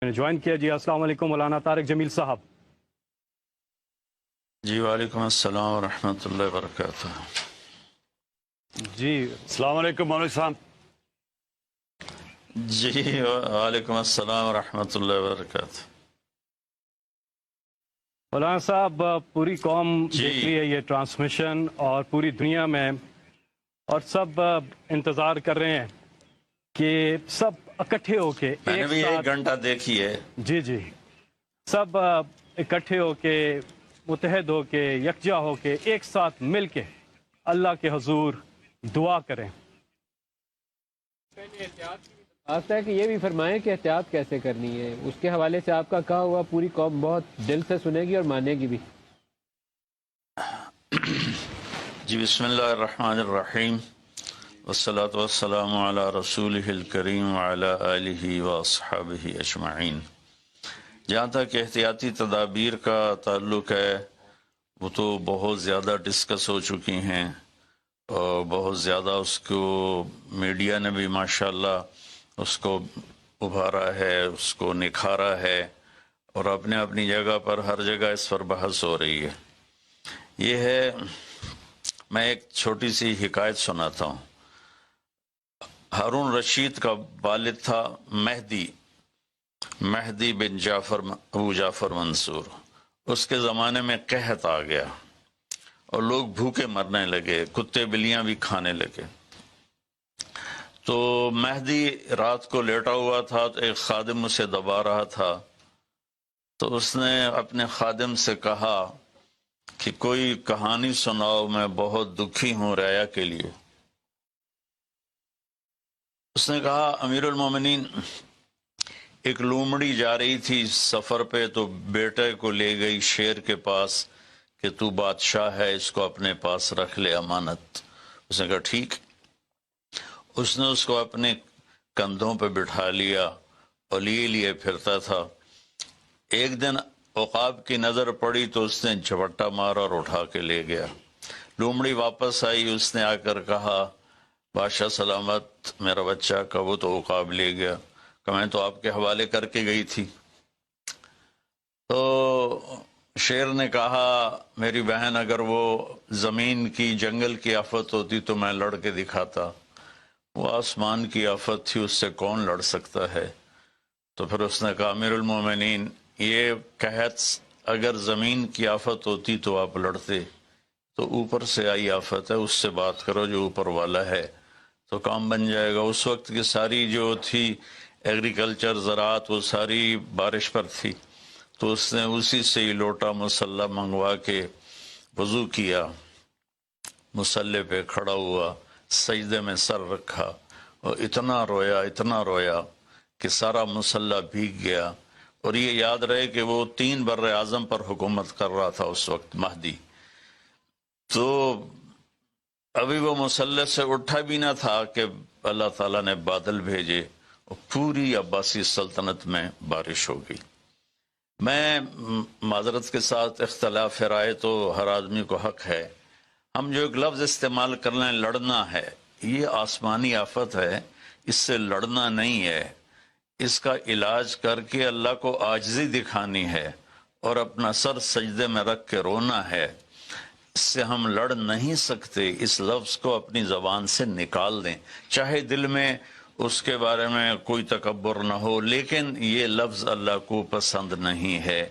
میں نے جوائن کیا جی۔ السلام علیکم مولانا طارق جمیل صاحب۔ جی وعلیکم السلام ورحمۃ اللہ وبرکاتہ۔ جی السلام علیکم مولوی صاحب۔ جی وعلیکم السلام ورحمۃ اللہ وبرکاتہ۔ مولانا صاحب، پوری قوم جی دیکھ رہی ہے یہ ٹرانسمیشن اور پوری دنیا میں، اور سب انتظار کر رہے ہیں کہ سب اکٹھے ہو کے میں نے بھی ساتھ، 1 گھنٹہ دیکھی ہے۔ جی جی، سب اکٹھے ہو کے، متحد ہو کے، یکجا ہو کے، ایک ساتھ مل کے اللہ کے حضور دعا کریں۔ آتا ہے کہ یہ بھی فرمائیں کہ احتیاط کیسے کرنی ہے، اس کے حوالے سے آپ کا کہا ہوا پوری قوم بہت دل سے سنے گی اور مانے گی بھی۔ جی بسم اللہ الرحمن الرحیم، والصلاة والسلام علی رسولہ الکریم وعلی آلہ واصحابہ اجمعین۔ جہاں تک احتیاطی تدابیر کا تعلق ہے، وہ تو بہت زیادہ ڈسکس ہو چکی ہیں، اور بہت زیادہ اس کو میڈیا نے بھی ماشاءاللہ اس کو ابھارا ہے، اس کو نکھارا ہے، اور اپنے اپنی جگہ پر ہر جگہ اس پر بحث ہو رہی ہے۔ یہ ہے، میں ایک چھوٹی سی حکایت سناتا ہوں۔ ہارون رشید کا والد تھا مہدی بن ابو جعفر منصور۔ اس کے زمانے میں قحط آ گیا اور لوگ بھوکے مرنے لگے، کتے بلیاں بھی کھانے لگے۔ تو مہدی رات کو لیٹا ہوا تھا، تو ایک خادم اسے دبا رہا تھا، تو اس نے اپنے خادم سے کہا کہ کوئی کہانی سناؤ، میں بہت دکھی ہوں رعایا کے لیے۔ اس نے کہا امیر المومنین، ایک لومڑی جا رہی تھی سفر پہ، تو بیٹے کو لے گئی شیر کے پاس کہ تو بادشاہ ہے، اس کو اپنے پاس رکھ لے امانت۔ اس نے کہا ٹھیک۔ اس نے اس کو اپنے کندھوں پہ بٹھا لیا اور لیے پھرتا تھا۔ ایک دن عقاب کی نظر پڑی تو اس نے جھپٹا مارا اور اٹھا کے لے گیا۔ لومڑی واپس آئی، اس نے آ کر کہا بادشاہ سلامت، میرا بچہ کا وہ تو عقاب لے گیا، کہ میں تو آپ کے حوالے کر کے گئی تھی۔ تو شیر نے کہا میری بہن، اگر وہ زمین کی جنگل کی آفت ہوتی تو میں لڑ کے دکھاتا، وہ آسمان کی آفت تھی، اس سے کون لڑ سکتا ہے؟ تو پھر اس نے کہا امیر المومنین، یہ قحط اگر زمین کی آفت ہوتی تو آپ لڑتے، تو اوپر سے آئی آفت ہے، اس سے بات کرو جو اوپر والا ہے، تو کام بن جائے گا۔ اس وقت کی ساری جو تھی ایگریکلچر، زراعت، وہ ساری بارش پر تھی، تو اس نے اسی سے ہی لوٹا مسلح منگوا کے وضو کیا، مسلح پہ کھڑا ہوا، سجدے میں سر رکھا، اور اتنا رویا کہ سارا مسلح بھیگ گیا۔ اور یہ یاد رہے کہ وہ 3 بر اعظم پر حکومت کر رہا تھا اس وقت مہدی۔ تو ابھی وہ مسلح سے اٹھا بھی نہ تھا کہ اللہ تعالیٰ نے بادل بھیجے اور پوری عباسی سلطنت میں بارش ہو گئی۔ میں معذرت کے ساتھ، اختلاف رائے تو ہر آدمی کو حق ہے، ہم جو ایک لفظ استعمال کر لیں لڑنا ہے، یہ آسمانی آفت ہے، اس سے لڑنا نہیں ہے، اس کا علاج کر کے اللہ کو عاجزی دکھانی ہے اور اپنا سر سجدے میں رکھ کے رونا ہے۔ اس سے ہم لڑ نہیں سکتے، اس لفظ کو اپنی زبان سے نکال دیں، چاہے دل میں اس کے بارے میں کوئی تکبر نہ ہو، لیکن یہ لفظ اللہ کو پسند نہیں ہے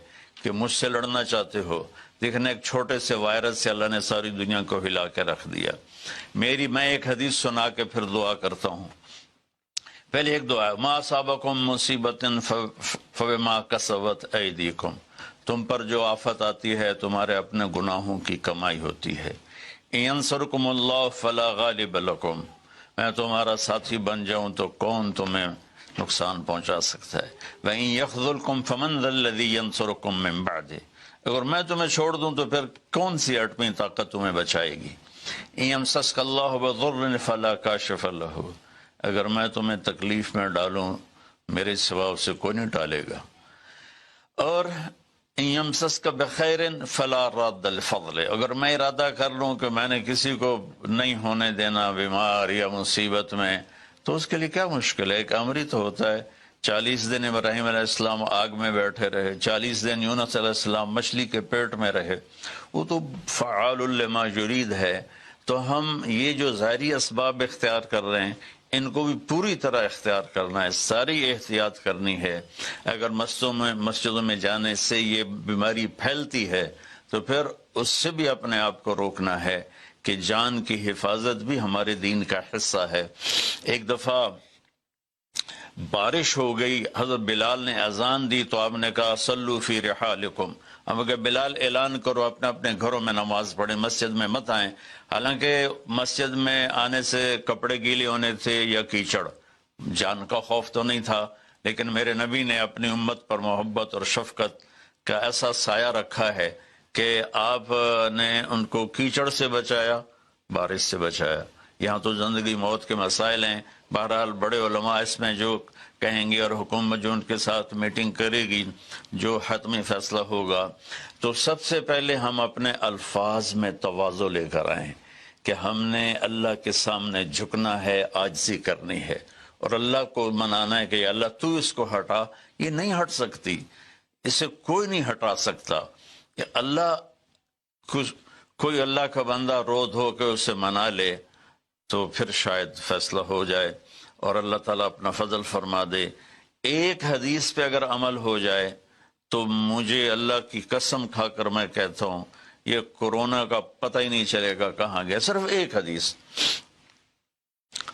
کہ مجھ سے لڑنا چاہتے ہو۔ دیکھنا، ایک چھوٹے سے وائرس سے اللہ نے ساری دنیا کو ہلا کے رکھ دیا۔ میں ایک حدیث سنا کے پھر دعا کرتا ہوں۔ پہلے ایک دعا ہے، ما اصابکم مصیبت فبما کسبت ایدیکم، تم پر جو آفت آتی ہے تمہارے اپنے گناہوں کی کمائی ہوتی ہے۔ ان ینصرکم اللہ فلا غالب لکم، میں تمہارا ساتھی بن جاؤں تو کون تمہیں نقصان پہنچا سکتا ہے۔ وَإِن يَخْذُلْكُمْ فَمَنْ ذَا الَّذِي يَنصُرُكُمْ مِنْ بَعْدِهِ، اگر میں تمہیں چھوڑ دوں تو پھر کون سی اٹھویں طاقت تمہیں بچائے گی۔ إِن يَمْسَسْكَ اللَّهُ بِضُرٍّ فَلَا كَاشِفَ لَهُ، اگر میں تمہیں تکلیف میں ڈالوں میرے سوا اسے کوئی نہیں ٹالے گا۔ اور إِن يَمْسَسْكَ بِخَيْرٍ فَلَا رَادَّ لِفَضْلِهِ، اگر میں ارادہ کر لوں کہ میں نے کسی کو نہیں ہونے دینا بیمار یا مصیبت میں، تو اس کے لیے کیا مشکل ہے، ایک امر ہی تو ہوتا ہے 40 دن ابراہیم علیہ السلام آگ میں بیٹھے رہے، 40 دن یونس علیہ السلام مچھلی کے پیٹ میں رہے، وہ تو فعال لما یرید ہے۔ تو ہم یہ جو ظاہری اسباب اختیار کر رہے ہیں ان کو بھی پوری طرح اختیار کرنا ہے، ساری احتیاط کرنی ہے۔ اگر مسجدوں میں جانے سے یہ بیماری پھیلتی ہے تو پھر اس سے بھی اپنے آپ کو روکنا ہے کہ جان کی حفاظت بھی ہمارے دین کا حصہ ہے۔ ایک دفعہ بارش ہو گئی، حضرت بلال نے اذان دی تو آپ نے کہا صلو فی رحالکم، ہم کہ بلال اعلان کرو اپنے اپنے گھروں میں نماز پڑھیں، مسجد میں مت آئیں۔ حالانکہ مسجد میں آنے سے کپڑے گیلے ہونے تھے یا کیچڑ، جان کا خوف تو نہیں تھا، لیکن میرے نبی نے اپنی امت پر محبت اور شفقت کا ایسا سایہ رکھا ہے کہ آپ نے ان کو کیچڑ سے بچایا، بارش سے بچایا۔ یہاں تو زندگی موت کے مسائل ہیں، بہرحال بڑے علماء اس میں جو کہیں گے اور حکومت جو ان کے ساتھ میٹنگ کرے گی، جو حتمی فیصلہ ہوگا، تو سب سے پہلے ہم اپنے الفاظ میں تواضع لے کر آئیں کہ ہم نے اللہ کے سامنے جھکنا ہے، عاجزی کرنی ہے اور اللہ کو منانا ہے کہ اللہ تو اس کو ہٹا، یہ نہیں ہٹ سکتی، اسے کوئی نہیں ہٹا سکتا۔ کہ اللہ کوئی اللہ کا بندہ رو دھو کے اسے منا لے تو پھر شاید فیصلہ ہو جائے اور اللہ تعالیٰ اپنا فضل فرما دے۔ ایک حدیث پہ اگر عمل ہو جائے تو مجھے اللہ کی قسم کھا کر میں کہتا ہوں یہ کورونا کا پتہ ہی نہیں چلے گا کہاں گیا۔ صرف ایک حدیث،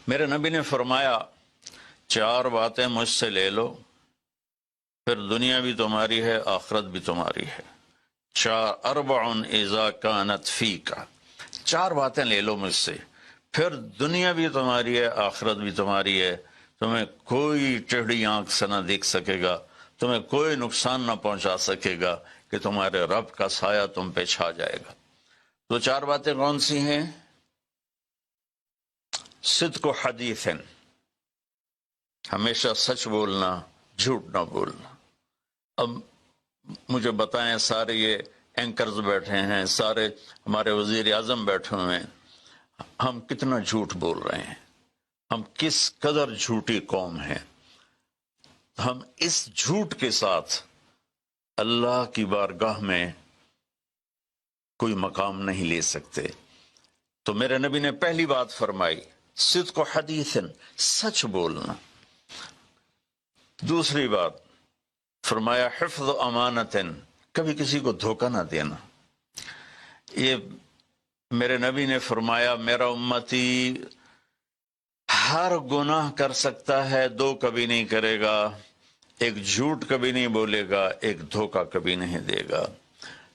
میرے نبی نے فرمایا 4 باتیں مجھ سے لے لو پھر دنیا بھی تمہاری ہے آخرت بھی تمہاری ہے۔ 4 اذا کانت فیک، 4 باتیں لے لو مجھ سے پھر دنیا بھی تمہاری ہے آخرت بھی تمہاری ہے، تمہیں کوئی ٹیڑھی آنکھ سے نہ دیکھ سکے گا، تمہیں کوئی نقصان نہ پہنچا سکے گا کہ تمہارے رب کا سایہ تم پہ چھا جائے گا۔ تو 4 باتیں کون سی ہیں؟ صدق و حدیث، ہمیشہ سچ بولنا، جھوٹ نہ بولنا۔ اب مجھے بتائیں، سارے یہ اینکرز بیٹھے ہیں، سارے ہمارے وزیر اعظم بیٹھے ہوئے ہیں، ہم کتنا جھوٹ بول رہے ہیں، ہم کس قدر جھوٹی قوم ہیں۔ ہم اس جھوٹ کے ساتھ اللہ کی بارگاہ میں کوئی مقام نہیں لے سکتے۔ تو میرے نبی نے پہلی بات فرمائی صدق و حدیث، سچ بولنا۔ دوسری بات فرمایا حفظ و امانت، کبھی کسی کو دھوکہ نہ دینا۔ یہ میرے نبی نے فرمایا میرا امتی ہر گناہ کر سکتا ہے، 2 کبھی نہیں کرے گا، ایک جھوٹ کبھی نہیں بولے گا، ایک دھوکہ کبھی نہیں دے گا۔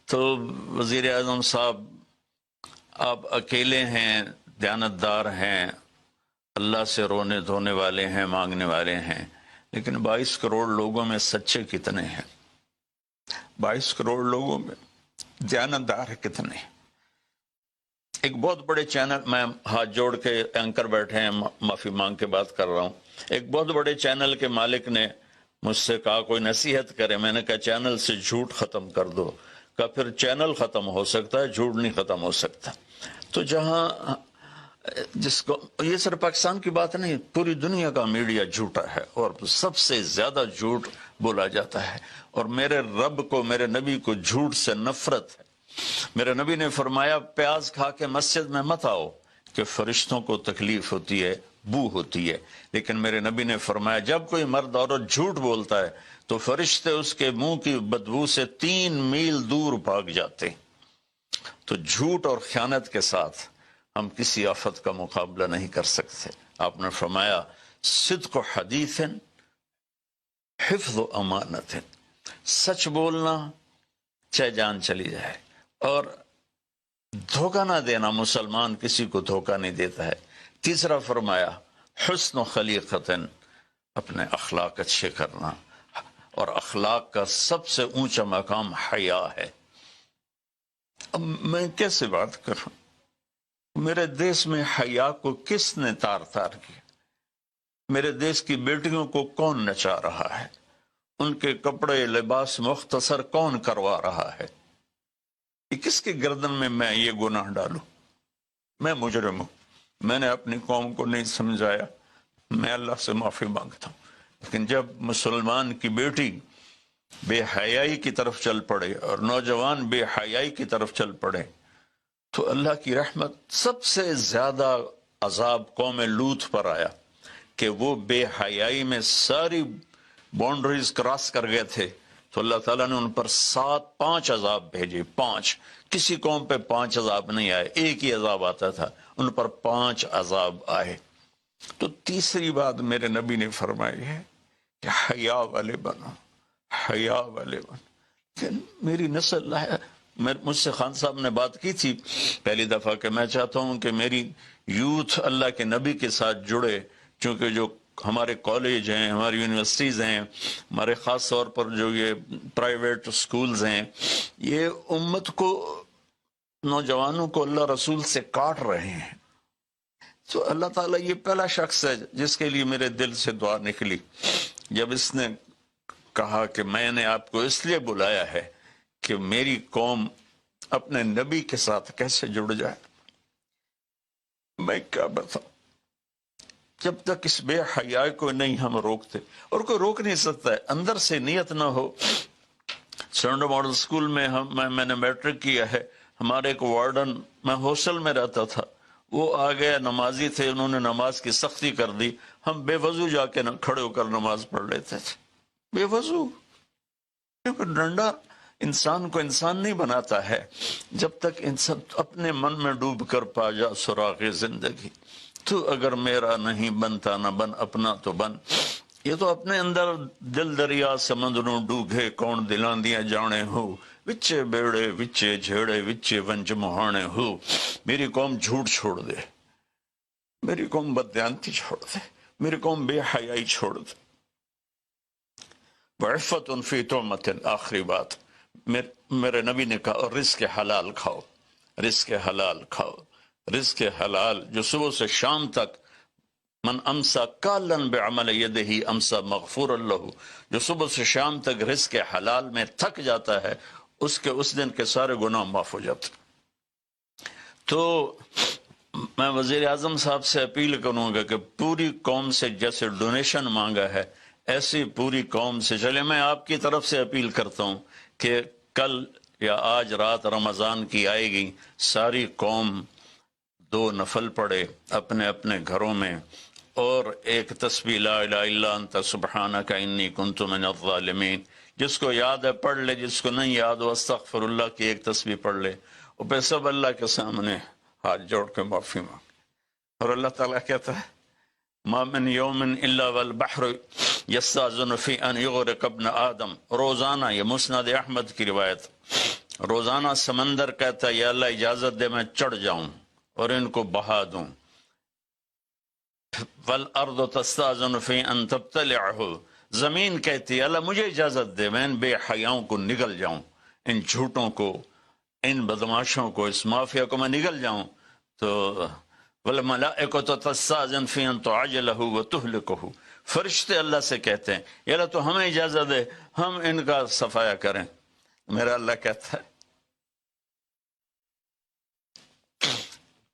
تو وزیر اعظم صاحب آپ اکیلے ہیں، دیانتدار ہیں، اللہ سے رونے دھونے والے ہیں، مانگنے والے ہیں، لیکن 22 کروڑ لوگوں میں سچے کتنے ہیں؟ 22 کروڑ لوگوں میں دیانتدار کتنے ہیں؟ ایک بہت بڑے چینل، میں ہاتھ جوڑ کے اینکر بیٹھے ہیں، معافی مانگ کے بات کر رہا ہوں، ایک بہت بڑے چینل کے مالک نے مجھ سے کہا کوئی نصیحت کرے، میں نے کہا چینل سے جھوٹ ختم کر دو۔ کہا پھر چینل ختم ہو سکتا ہے، جھوٹ نہیں ختم ہو سکتا۔ تو جہاں جس کو، یہ صرف پاکستان کی بات نہیں، پوری دنیا کا میڈیا جھوٹا ہے اور سب سے زیادہ جھوٹ بولا جاتا ہے، اور میرے رب کو، میرے نبی کو جھوٹ سے نفرت ہے۔ میرے نبی نے فرمایا پیاز کھا کے مسجد میں مت آؤ کہ فرشتوں کو تکلیف ہوتی ہے، بو ہوتی ہے، لیکن میرے نبی نے فرمایا جب کوئی مرد عورت جھوٹ بولتا ہے تو فرشتے اس کے منہ کی بدبو سے 3 میل دور بھاگ جاتے۔ تو جھوٹ اور خیانت کے ساتھ ہم کسی آفت کا مقابلہ نہیں کر سکتے۔ آپ نے فرمایا صدق و حدیث، حفظ و امانت، سچ بولنا چاہے جان چلی جائے، اور دھوکہ نہ دینا، مسلمان کسی کو دھوکہ نہیں دیتا ہے۔ تیسرا فرمایا حسن و خلیقت، اپنے اخلاق اچھے کرنا، اور اخلاق کا سب سے اونچا مقام حیا ہے۔ اب میں کیسے بات کروں؟ میرے دیش میں حیا کو کس نے تار تار کیا؟ میرے دیش کی بیٹیوں کو کون نچا رہا ہے؟ ان کے کپڑے لباس مختصر کون کروا رہا ہے؟ یہ کس کی گردن میں یہ گناہ ڈالوں؟ میں مجرم ہوں، میں نے اپنی قوم کو نہیں سمجھایا، میں اللہ سے معافی مانگتا ہوں۔ لیکن جب مسلمان کی بیٹی بے حیائی کی طرف چل پڑے اور نوجوان بے حیائی کی طرف چل پڑے تو اللہ کی رحمت سب سے زیادہ عذاب قوم لوط پر آیا کہ وہ بے حیائی میں ساری باؤنڈریز کراس کر گئے تھے، تو اللہ تعالیٰ نے ان پر 5 عذاب بھیجے. 5 کسی قوم پہ 5 عذاب نہیں آئے، ایک ہی عذاب آتا تھا، ان پر 5 عذاب آئے. تو تیسری بات میرے نبی نے فرمائی ہے کہ حیا والے بنو، حیا والے بنو. کہ میری نسل ہے، مجھ سے خان صاحب نے بات کی تھی پہلی دفعہ کہ میں چاہتا ہوں کہ میری یوتھ اللہ کے نبی کے ساتھ جڑے، چونکہ جو ہمارے کالج ہیں، ہماری یونیورسٹیز ہیں، ہمارے خاص طور پر جو یہ پرائیویٹ سکولز ہیں، یہ امت کو، نوجوانوں کو اللہ رسول سے کاٹ رہے ہیں. تو اللہ تعالیٰ یہ پہلا شخص ہے جس کے لیے میرے دل سے دعا نکلی جب اس نے کہا کہ میں نے آپ کو اس لیے بلایا ہے کہ میری قوم اپنے نبی کے ساتھ کیسے جڑ جائے. میں کیا بتاؤں، جب تک اس بے حیائی کو نہیں ہم روکتے، اور کوئی روک نہیں سکتا ہے، اندر سے نیت نہ ہو. سرنڈو ماڈل سکول میں میں نے میٹرک کیا ہے، ہمارے ایک وارڈن، میں ہاسٹل میں رہتا تھا، وہ آ گیا، نمازی تھے، انہوں نے نماز کی سختی کر دی، ہم بے وضو جا کے کھڑے ہو کر نماز پڑھ لیتے تھے، بے وضو. کیونکہ ڈنڈا انسان کو انسان نہیں بناتا ہے جب تک انسان اپنے من میں ڈوب کر پا جا سراغ زندگی. تو اگر میرا نہیں بنتا نہ بن، اپنا تو بن. یہ تو اپنے اندر دل دریا سمندروں ڈوبے کون دلان دیا جانے ہو، وچے بیڑے وچے جھیڑے وچے ونج مہانے ہو. میری قوم جھوٹ چھوڑ دے، میری قوم بددیانتی چھوڑ دے، میری قوم بے حیائی چھوڑ دے. وعفت فی طعمت، آخری بات میرے نبی نے کہا رزق حلال کھاؤ، رزق حلال کھاؤ. رزق حلال جو صبح سے شام تک، من امسا کالن بعمل یدہ امسا مغفور اللہ، جو صبح سے شام تک رزق حلال میں تھک جاتا ہے اس کے اس دن کے سارے گناہ معاف ہو جاتے. تو میں وزیر اعظم صاحب سے اپیل کروں گا کہ پوری قوم سے جیسے ڈونیشن مانگا ہے ایسی پوری قوم سے چلے. میں آپ کی طرف سے اپیل کرتا ہوں کہ کل یا آج رات رمضان کی آئے گی، ساری قوم 2 نفل پڑھے اپنے اپنے گھروں میں، اور ایک تسبیح لا الہ الا انت سبحانک انی کنت من الظالمین. جس کو یاد ہے پڑھ لے، جس کو نہیں یاد ہو استغفر اللہ کی ایک تسبیح پڑھ لے، اور پھر سب اللہ کے سامنے ہاتھ جوڑ کے معافی مانگ. اور اللہ تعالیٰ کہتا ہے ما من یوم الا والبحر یستاذن فی ان یغرق ابن آدم. روزانہ، یہ مسند احمد کی روایت، روزانہ سمندر کہتا ہے یا اللہ اجازت دے میں چڑھ جاؤں اور ان کو بہا دوں. والارض تستاذن فی ان تبتلعہ، زمین کہتی ہے اللہ مجھے اجازت دے میں ان بے حیاؤں کو نگل جاؤں، ان جھوٹوں کو، ان بدماشوں کو، اس مافیا کو میں نگل جاؤں. تو والملائکۃ تستاذن فی ان تعجلہ وتہلکہ، فرشتے اللہ سے کہتے ہیں یا اللہ تو ہمیں اجازت دے ہم ان کا صفایا کریں. میرا اللہ کہتا ہے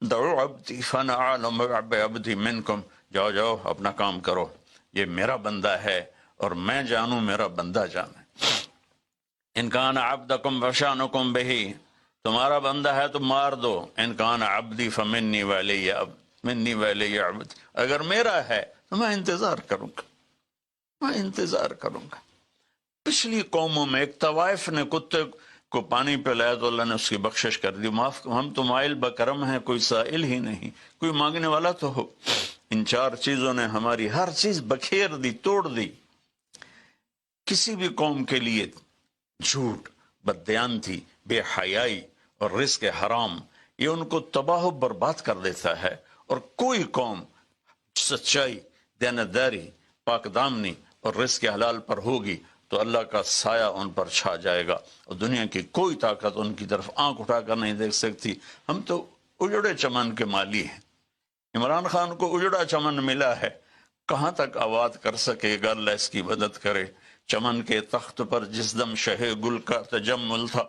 دعو عبدی فانا اعلم بعبدی منکم، جاؤ جاؤ اپنا کام کرو، یہ میرا بندہ ہے اور میں جانوں میرا بندہ جانے. ان کان عبدکم فشانکم بہی، تمہارا بندہ ہے تو مار دو. ان کان عبدی فمنی ولی منی ولی عبد، اگر میرا ہے تو میں انتظار کروں گا، میں انتظار کروں گا. پچھلی قوموں میں ایک طوائف نے کتے کو پانی پلایا تو اللہ نے اس کی بخشش کر دی، معاف. ہم تو مائل بکرم ہیں، کوئی سائل ہی نہیں، کوئی مانگنے والا تو ہو. ان 4 چیزوں نے ہماری ہر چیز بکھیر دی، توڑ دی. کسی بھی قوم کے لیے جھوٹ، بددیانتی، بے حیائی اور رزق حرام یہ ان کو تباہ و برباد کر دیتا ہے. اور کوئی قوم سچائی، دیانتداری، پاک دامنی اور رزق حلال پر ہوگی تو اللہ کا سایہ ان پر چھا جائے گا، اور دنیا کی کوئی طاقت ان کی طرف آنکھ اٹھا کر نہیں دیکھ سکتی. ہم تو اجڑے چمن کے مالی ہیں. عمران خان کو اجڑا چمن ملا ہے، کہاں تک آباد کر سکے گا، اللہ اس کی مدد کرے. چمن کے تخت پر جس دم شہ گل کا تجمل تھا،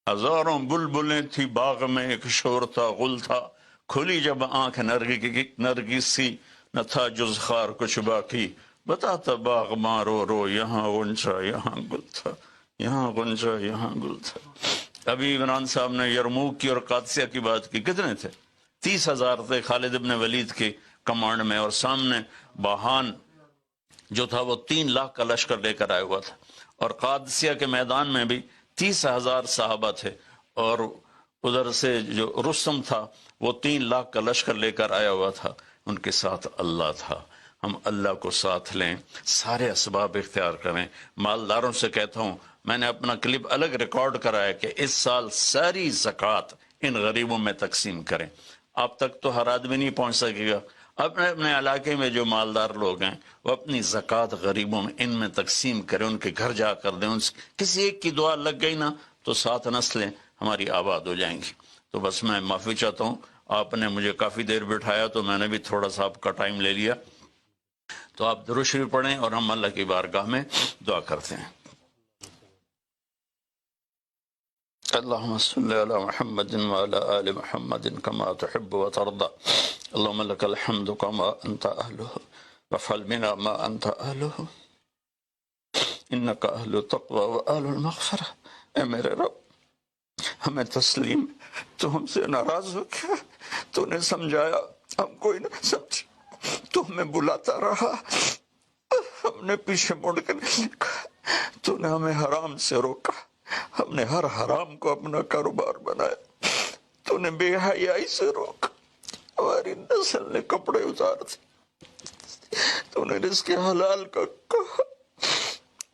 ہزاروں بلبلیں تھی باغ میں، ایک شور تھا، غل تھا. کھلی جب آنکھ نرگس سی، نہ تھا جز خار کچھ باقی. بتاتا باغ مارو رو، یہاں غنچہ یہاں گل تھا، یہاں غنچہ یہاں گل تھا۔ ابھی عمران صاحب نے یرموک کی اور قادسیہ کی بات کی، کتنے تھے؟ 30,000 تھے خالد ابن ولید کے کمانڈ میں، اور سامنے باہان جو تھا وہ 3 لاکھ کا لشکر لے کر آیا ہوا تھا، اور قادسیہ کے میدان میں بھی 30,000 صحابہ تھے، اور ادھر سے جو رستم تھا وہ 3 لاکھ کا لشکر لے کر آیا ہوا تھا، ان کے ساتھ اللہ تھا۔ ہم اللہ کو ساتھ لیں، سارے اسباب اختیار کریں۔ مالداروں سے کہتا ہوں، میں نے اپنا کلپ الگ ریکارڈ کرا ہے کہ اس سال ساری زکوٰۃ ان غریبوں میں تقسیم کریں۔ آپ تک تو ہر آدمی نہیں پہنچ سکے گا، اپنے اپنے علاقے میں جو مالدار لوگ ہیں وہ اپنی زکوٰۃ غریبوں میں ان میں تقسیم کریں، ان کے گھر جا کر دیں۔ کسی ایک کی دعا لگ گئی نا تو 7 نسلیں ہماری آباد ہو جائیں گی۔ تو بس میں معافی چاہتا ہوں، آپ نے مجھے کافی دیر بٹھایا تو میں نے بھی تھوڑا سا آپ کا ٹائم لے لیا، تو آپ درود شریف پڑھیں اور ہم اللہ کی بارگاہ میں دعا کرتے ہیں۔ اللهم صل على محمد وعلى آل محمد كما تحب وترضى، اللهم لك الحمد كما أنت أهله، وافعل بنا ما أنت أهله، إنك أهل التقوى وأهل المغفرة۔ اے میرے رب، ہمیں تسلیم، تو ہم سے ناراض ہو گیا، تو نے سمجھایا ہم کوئی نہ سمجھا، تو ہمیں بلاتا رہا، ہم نے پیچھے مڑ کر دیکھا، تو نے ہمیں حرام سے روکا، ہم نے ہر حرام کو اپنا کاروبار بنایا، تو نے بے حیائی سے روکا، ہماری نسل نے کپڑے اتار دیے، تو نے رزق حلال کا کہا،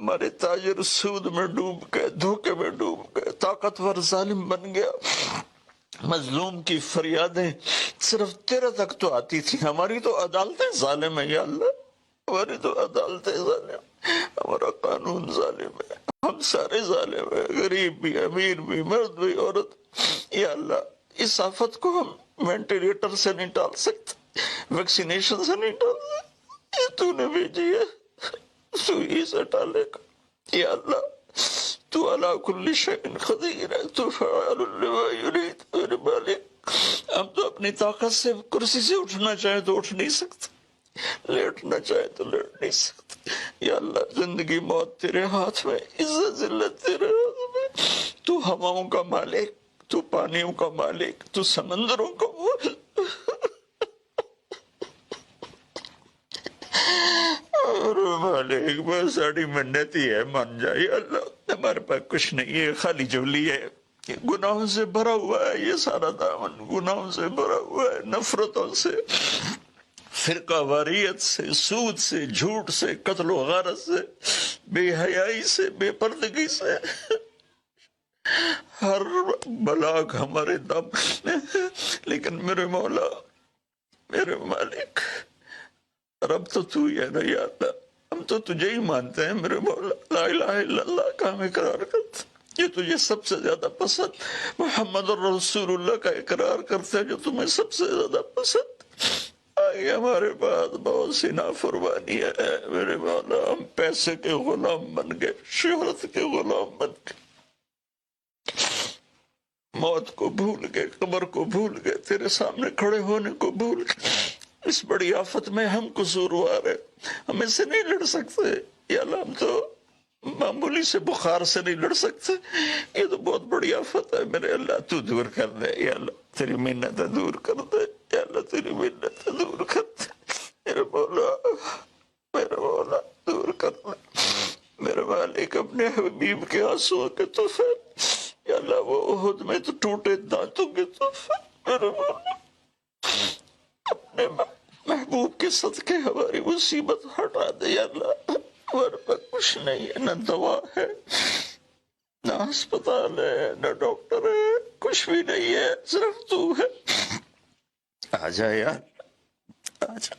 ہمارے تاجر سود میں ڈوب گئے، دھوکے میں ڈوب گئے، طاقتور ظالم بن گیا، مظلوم کی فریادیں صرف تیرے تک تو آتی تھی، ہماری تو عدالتیں ظالم ہیں یا اللہ، ہماری تو عدالتیں ظالم، ہمارا قانون ظالم ہے، ہم سارے ظالم ہیں، غریب بھی، امیر بھی، مرد بھی، عورت۔ یا اللہ، اس آفت کو ہم وینٹیلیٹر سے نہیں ٹال سکتے، ویکسینیشن سے نہیں ٹال سکتے، یہ تو نے بھیجی ہے، تو ہی سے ٹالے گا۔ یا اللہ، تو علی کل شیء قدیر ہے، تو فعال لما یرید۔ میرے مالک، ہم تو اپنی طاقت سے کرسی سے اٹھنا چاہے تو اٹھ نہیں سکتے، لیٹنا چاہے تو لیٹ نہیں سکتے۔ یا اللہ، زندگی موت تیرے ہاتھ میں، عزت ذلت تیرے ہاتھ میں، تو ہواؤں کا مالک، تو پانیوں کا مالک، تو سمندروں کا مالک۔ اور مالک، بس ساڑی منتی ہے، مان جائے اللہ، ہمارے پاس کچھ نہیں ہے، خالی جولی ہے، گناہوں سے بھرا ہوا ہے یہ سارا دامن، گناہوں سے بھرا ہوا ہے، نفرتوں سے، فرقہ واریت سے، سود سے، جھوٹ سے، قتل و غارت سے، بے حیائی سے، بے پردگی سے، ہر بلاک ہمارے دم۔ لیکن میرے مولا، میرے مالک، رب تو تو ہی ہے نا یا اللہ، ہم تو تجھے ہی مانتے ہیں میرے مولا، لا الہ الا اللہ کا ہم اقرار کرتے ہیں، یہ تجھے سب سے زیادہ پسند، محمد الرسول اللہ کا اقرار کرتے ہیں جو تمہیں سب سے زیادہ پسند۔ آگے ہمارے پاس بہت سی نافرمانی ہے میرے مولا، ہم پیسے کے غلام بن گئے، شہرت کے غلام بن گئے، موت کو بھول گئے، قبر کو بھول گئے، تیرے سامنے کھڑے ہونے کو بھول گئے۔ اس بڑی آفت میں ہم قصوروار ہیں، ہم اس سے نہیں لڑ سکتے یا اللہ، ہم تو معمولی سے بخار سے نہیں لڑ سکتے، یہ تو بہت بڑی آفت ہے میرے اللہ، تو دور کر دے یا اللہ، تیری منتیں دور کر دے یا اللہ، تیری منتیں دور کر دے میرے مولا، میرے مولا، دور کر دے میرے مالک، اپنے حبیب کے آنسوں کے تحفے یا اللہ، وہ احد میں تو ٹوٹے دانتوں کے تحفے میرے مولا، اپنے محبوب کے صدقے ہماری مصیبت ہٹا دے یا اللہ، ہمارے پاس کچھ نہیں ہے، نہ دوا ہے، نہ ہسپتال ہے، نہ ڈاکٹر ہے، کچھ بھی نہیں ہے، صرف تو ہے۔ آ جا یار، آ جا،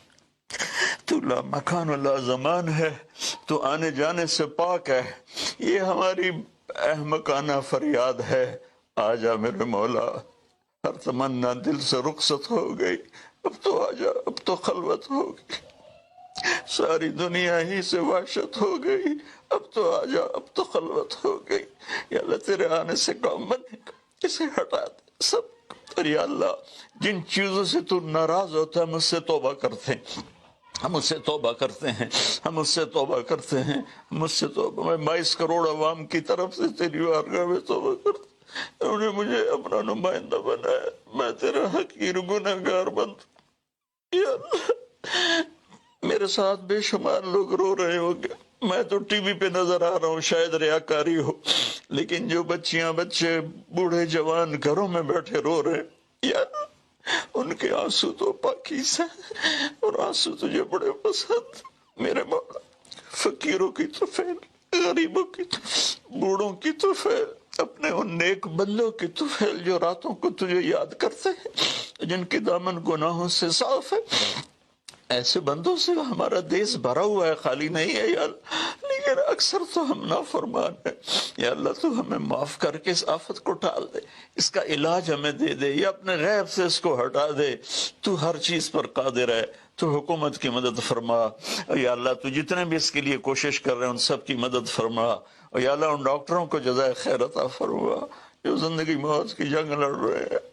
تو لا مکان و لا زمان ہے، تو آنے جانے سے پاک ہے، یہ ہماری احمقانہ فریاد ہے، آ جا میرے مولا، ہر تمنا دل سے رخصت ہو گئی، اب تو آ جا، اب تو خلوت ہو گئی، ساری دنیا ہی سے وحشت ہو گئی، اب تو آ جا، اب تو خلوت ہو گئی یا اللہ، تیرے آنے سے کام بنے گا، اسے ہٹا دے سب۔ اور یا اللہ، جن چیزوں سے تو ناراض ہوتا ہے، مجھ سے توبہ کرتے ہیں، ہم اس سے توبہ کرتے ہیں، ہم اس سے توبہ کرتے ہیں، ہم اس سے توبہ، میں 22 کروڑ عوام کی طرف سے تیری بارگاہ میں توبہ کرتا ہوں، انہوں نے مجھے اپنا نمائندہ بنایا، میں تیرا حقیر گنہگار بند، یا اللہ میرے ساتھ بے شمار لوگ رو رہے ہوں گے، میں تو ٹی وی پہ نظر آ رہا ہوں، شاید ریاکاری ہو، لیکن جو بچیاں بچے بوڑھے جوان گھروں میں بیٹھے رو رہے ہیں، یا اللہ ان کے آنسو تو پاکیزہ ہیں اور آنسو تجھے بڑے پسند، میرے مولا فقیروں کی تو فیل، غریبوں کی تو، بوڑھوں کی تو فیل، اپنے ان نیک بندوں کی تو فیل جو راتوں کو تجھے یاد کرتے ہیں، جن کے دامن گناہوں سے صاف ہے، ایسے بندوں سے ہمارا دیس بھرا ہوا ہے، خالی نہیں ہے یا اللہ، لیکن اکثر تو ہم نافرمان ہیں، یا اللہ تو ہمیں معاف کر کے اس آفت کو ٹال دے، اس کا علاج ہمیں دے دے، یا اپنے غیب سے اس کو ہٹا دے، تو ہر چیز پر قادر ہے، تو حکومت کی مدد فرما، یا اللہ تو جتنے بھی اس کے لیے کوشش کر رہے ہیں ان سب کی مدد فرما، اور یا اللہ ان ڈاکٹروں کو جزائے خیر عطا فرما جو زندگی موت کی جنگ لڑ رہے ہیں،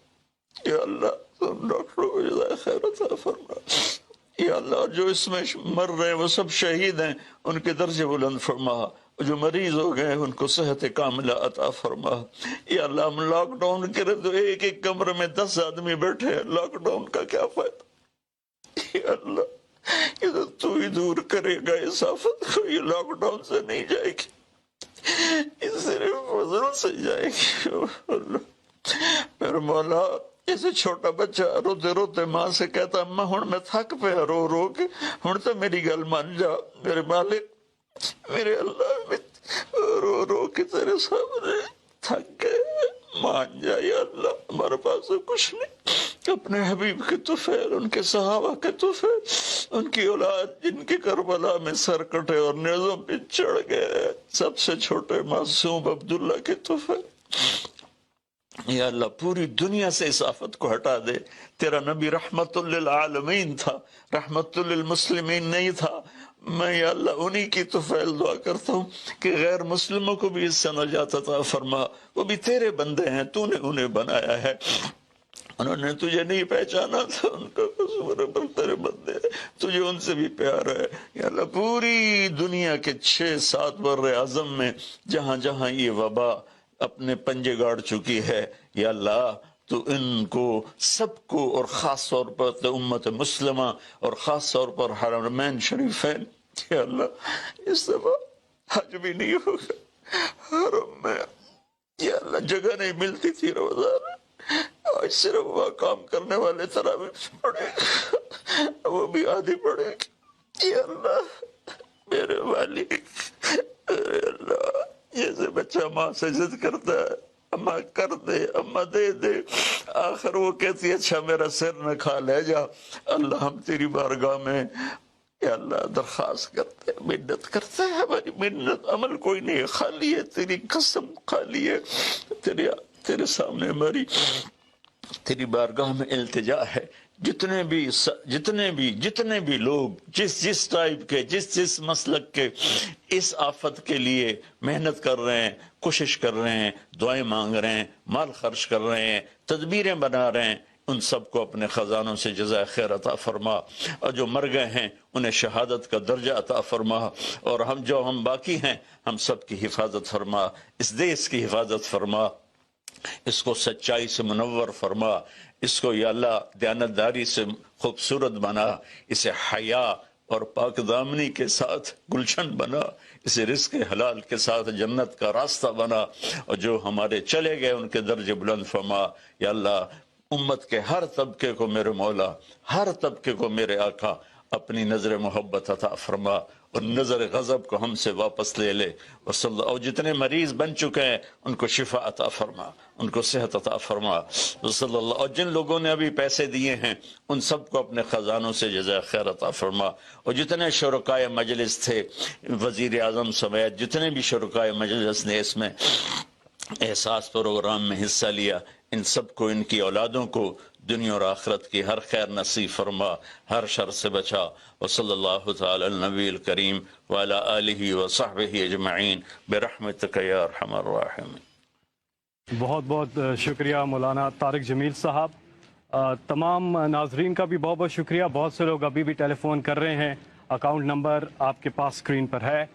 یا اللہ تو ان ڈاکٹروں کو جزائے خیر عطا فرما، یا اللہ جو اس میں مر رہے ہیں وہ سب شہید ہیں، ان کے درجے بلند فرما، جو مریض ہو گئے ان کو صحت کاملہ عطا فرما، یا اللہ ہم لاک ڈاؤن کرے تو ایک ایک کمرے میں 10 آدمی بیٹھے ہیں، لاک ڈاؤن کا کیا فائدہ، یا اللہ یہ تو ہی دور کرے گا اس آفت کو، یہ لاک ڈاؤن سے نہیں جائے گی، یہ صرف فضل سے جائے گی، اللہ میرے مولا جیسے چھوٹا بچہ روتے روتے ماں سے کہتا اماں ہن میں تھک پیا رو رو کے، ہن تو میری گل مان جا میرے مالک، میرے اللہ میں رو رو کے تیرے سامنے تھک گئے، مان جا یا اللہ، ہمارے پاس تو کچھ نہیں، اپنے حبیب کے طفیل، ان کے صحابہ کے طفیل، ان کی اولاد جن کے کربلا میں سر کٹے اور نیزوں پہ چڑھ گئے، سب سے چھوٹے معصوم عبداللہ کے طفیل، یا اللہ پوری دنیا سے اس آفت کو ہٹا دے، تیرا نبی رحمت للعالمین تھا، رحمت للمسلمین نہیں تھا، میں یا اللہ انہی کی تو فیل دعا کرتا ہوں کہ غیر مسلموں کو بھی اس سے نجات عطا فرما، وہ بھی تیرے بندے ہیں، تو نے انہیں بنایا ہے، انہوں نے تجھے نہیں پہچانا تھا، ان کا قصور ہے پر تیرے بندے ہیں، تجھے ان سے بھی پیار ہے، یا اللہ پوری دنیا کے 6-7 بر اعظم میں جہاں جہاں یہ وبا اپنے پنجے گاڑ چکی ہے، یا اللہ تو ان کو سب کو، اور خاص طور پر امت مسلمہ اور خاص طور پر حرمین شریفین، یا اللہ اس دفعہ حج بھی نہیں ہوگا حرم میں، یا اللہ جگہ نہیں ملتی تھی روزانہ، آج صرف وہ کام کرنے والے تراویح پڑھے وہ بھی آدھی پڑھے گی، یا اللہ میرے والد، میرے اللہ جیسے بچہ ماں سے ضد کرتا ہے اماں کر دے، اماں دے دے، آخر وہ کہتی ہے اچھا میرا سر نہ کھا لے جا، اللہ ہم تیری بارگاہ میں یا اللہ درخواست کرتے ہیں، منت کرتے ہیں، ہماری منت عمل کوئی نہیں ہے، خالی ہے تیری قسم، خالی ہے تیرے سامنے ہماری تیری بارگاہ میں التجا ہے، جتنے بھی لوگ جس ٹائپ کے جس مسلک کے اس آفت کے لیے محنت کر رہے ہیں، کوشش کر رہے ہیں، دعائیں مانگ رہے ہیں، مال خرچ کر رہے ہیں، تدبیریں بنا رہے ہیں، ان سب کو اپنے خزانوں سے جزائے خیر عطا فرما، اور جو مر گئے ہیں انہیں شہادت کا درجہ عطا فرما، اور ہم باقی ہیں ہم سب کی حفاظت فرما، اس دیس کی حفاظت فرما، اس کو سچائی سے منور فرما، اس کو یا اللہ دیانتداری سے خوبصورت بنا، اسے حیا اور پاک دامنی کے ساتھ گلشن بنا، اسے رزق حلال کے ساتھ جنت کا راستہ بنا، اور جو ہمارے چلے گئے ان کے درجے بلند فرما، یا اللہ امت کے ہر طبقے کو میرے مولا، ہر طبقے کو میرے آقا اپنی نظر محبت عطا فرما، اور نظر غضب کو ہم سے واپس لے لے، اور جتنے مریض بن چکے ہیں ان کو شفا عطا فرما، ان کو صحت عطا فرما، صلی اللہ، اور جن لوگوں نے ابھی پیسے دیے ہیں ان سب کو اپنے خزانوں سے جزائے خیر عطا فرما، اور جتنے شرکائے مجلس تھے، وزیر اعظم سمیت جتنے بھی شرکائے مجلس نے اس میں احساس پروگرام میں حصہ لیا، ان سب کو، ان کی اولادوں کو دنیا اور آخرت کی ہر خیر نصیب فرما، ہر شر سے بچا، وصلی اللہ تعالی النبی الکریم وعلی آلہ وصحبہ اجمعین برحمتک یا ارحم الراحمین۔ بہت بہت شکریہ مولانا طارق جمیل صاحب، تمام ناظرین کا بھی بہت بہت شکریہ. بہت سے لوگ ابھی بھی ٹیلی فون کر رہے ہیں. اکاؤنٹ نمبر آپ کے پاس اسکرین پر ہے.